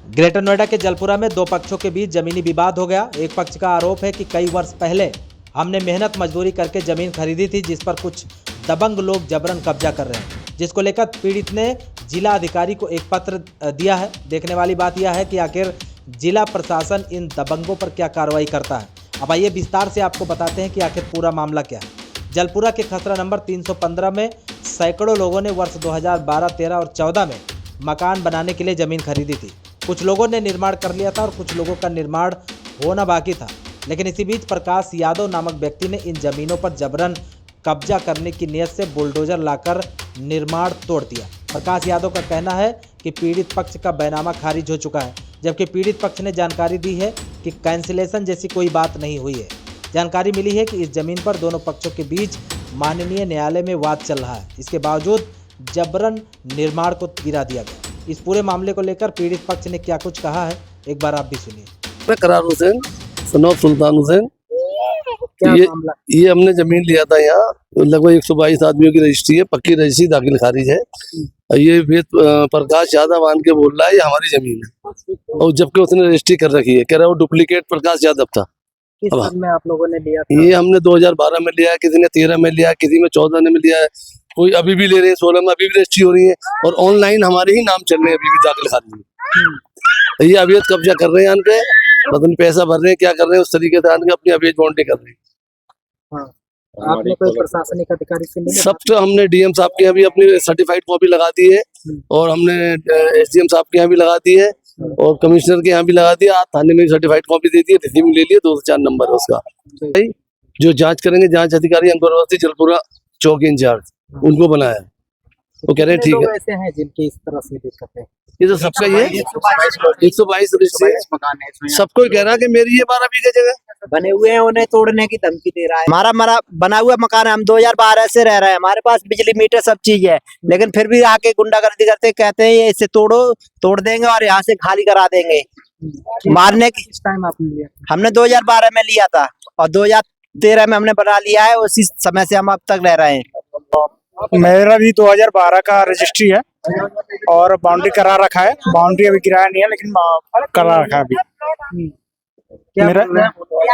Greater Noida के जलपुरा में दो पक्षों के बीच जमीनी विवाद हो गया। एक पक्ष का आरोप है कि कई वर्ष पहले हमने मेहनत मजदूरी करके जमीन खरीदी थी, जिस पर कुछ दबंग लोग जबरन कब्जा कर रहे हैं, जिसको लेकर पीड़ित ने जिला अधिकारी को एक पत्र दिया है। देखने वाली बात यह है कि आखिर जिला प्रशासन इन दबंगों पर क्या कार्रवाई करता है। अब आइए विस्तार से आपको बताते हैं कि आखिर पूरा मामला क्या है। जलपुरा के खसरा नंबर 315 में सैकड़ों लोगों ने वर्ष 2012, 13 और 14 में मकान बनाने के लिए ज़मीन खरीदी थी। कुछ लोगों ने निर्माण कर लिया था और कुछ लोगों का निर्माण होना बाकी था, लेकिन इसी बीच प्रकाश यादव नामक व्यक्ति ने इन जमीनों पर जबरन कब्जा करने की नीयत से बुलडोजर लाकर निर्माण तोड़ दिया। प्रकाश यादव का कहना है कि पीड़ित पक्ष का बैनामा खारिज हो चुका है, जबकि पीड़ित पक्ष ने जानकारी दी है कि कैंसिलेशन जैसी कोई बात नहीं हुई है। जानकारी मिली है कि इस जमीन पर दोनों पक्षों के बीच माननीय न्यायालय में वाद चल रहा है। इसके बावजूद जबरन निर्माण को गिरा दिया गया। इस पूरे मामले को लेकर पीड़ित पक्ष ने क्या कुछ कहा है, एक बार आप भी सुनिए। मैं करार हुसैन, सनौब सुल्तान हुसैन। ये हमने जमीन लिया था यहाँ, लगभग 122 आदमियों की रजिस्ट्री है, पक्की रजिस्ट्री, दाखिल खारिज है। ये प्रकाश यादव आन के बोल रहा है ये हमारी जमीन है, और जबकि उसने रजिस्ट्री कर रखी है। कह रहा है वो डुप्लीकेट प्रकाश यादव था। किस साल में आप लोगों ने लिया था? ये हमने 2012 में लिया है, किसी ने 13 में लिया है, किसी में 14 में लिया है, कोई अभी भी ले रहे हैं, 16 में अभी भी रजिस्ट्री हो रही है, और ऑनलाइन हमारे ही नाम चल रहे हैं अभी भी दाखिल खारिज में। ये अवैध कब्जा कर रहे हैं आन पे, पता नहीं पैसा भर रहे हैं, क्या कर रहे हैं, उस तरीके से आन के अपनी अवैध बाउंड्री कर रहे हैं। आपने कोई प्रशासनिक अधिकारी से मिले? सब तो हमने डीएम साहब के यहाँ भी अपनी सर्टिफाइड कॉपी लगा दी है, और हमने एसडीएम साहब के यहाँ भी लगा दी है, और कमिश्नर के यहाँ भी लगा दिया। थाने में सर्टिफाइड कॉपी दे दी है, रिसीव ले लिया, 2 से 4 नंबर है उसका। जो जांच करेंगे, जांच अधिकारी अंकुरवती जलपुरा चौकी इंचार्ज, उनको बनाया। वो कह रहे हैं ठीक है। ऐसे हैं जिनकी इस तरह से दिक्कत है? ये तो सबका ही है, 122 मकान है, सबको कह रहा है कि मेरी ये 12 बीघे जगह बने हुए हैं, उन्हें तोड़ने की धमकी दे रहा है। हमारा बना हुआ मकान है, हम 2012 से रह रहे हैं, हमारे पास बिजली मीटर सब चीज है, लेकिन फिर भी आके गुंडागर्दी करते, कहते हैं ये इसे तोड़ देंगे और यहाँ से खाली करा देंगे। मारने की किस टाइम आपने लिया? हमने 2012 में लिया था, और 2013 में हमने बना लिया है, उसी समय से हम अब तक रह रहे हैं। मेरा भी 2012 का रजिस्ट्री है, और बाउंड्री करा रखा है। बाउंड्री अभी गिराया नहीं है, लेकिन करा रखा है अभी।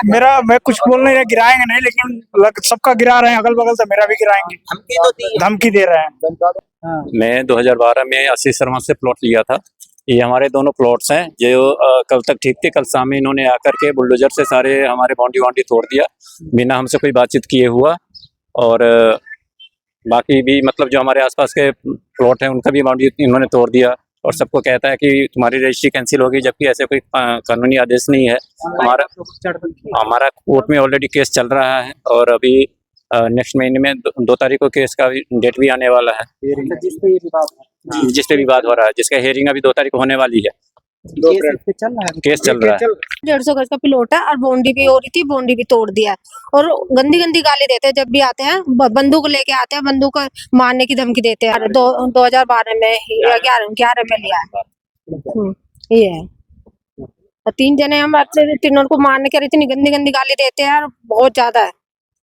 मेरा मैं कुछ बोल नहीं रहा, गिराएंगे नहीं, लेकिन सबका गिरा रहे हैं, अगल बगल से मेरा भी गिराएंगे, धमकी दे रहे हैं। मैं 2012 में आशीष शर्मा से प्लॉट लिया था। ये हमारे दोनों प्लॉट्स हैं जो कल तक ठीक थे। कल शाम में इन्होंने आकर के बुलडोजर से सारे हमारे बाउंड्री तोड़ दिया, बिना हमसे कोई बातचीत किए हुआ। और बाकी भी मतलब जो हमारे आसपास के प्लॉट हैं उनका भी बाउंड्री इन्होंने तोड़ दिया, और सबको कहता है कि तुम्हारी रजिस्ट्री कैंसिल होगी, जबकि ऐसे कोई कानूनी आदेश नहीं है। हमारा कोर्ट में ऑलरेडी केस चल रहा है, और अभी नेक्स्ट महीने में 2 तारीख को केस का डेट भी आने वाला है, जिस पे विवाद हो रहा है, जिसका हेयरिंग अभी 2 तारीख को होने वाली है। केस चल रहा है। 150 गज का प्लॉट है, और बाउंड्री भी हो रही थी, बाउंड्री भी तोड़ दिया है, और गंदी गंदी गाली देते हैं। जब भी आते हैं बंदूक लेके आते हैं, बंदूक मारने की धमकी देते हैं। 2012 में या 11 में लिया है। ये है, 3 जने हम तीनों को मारने के, इतनी गंदी गंदी गाली देते हैं, और बहुत ज्यादा है।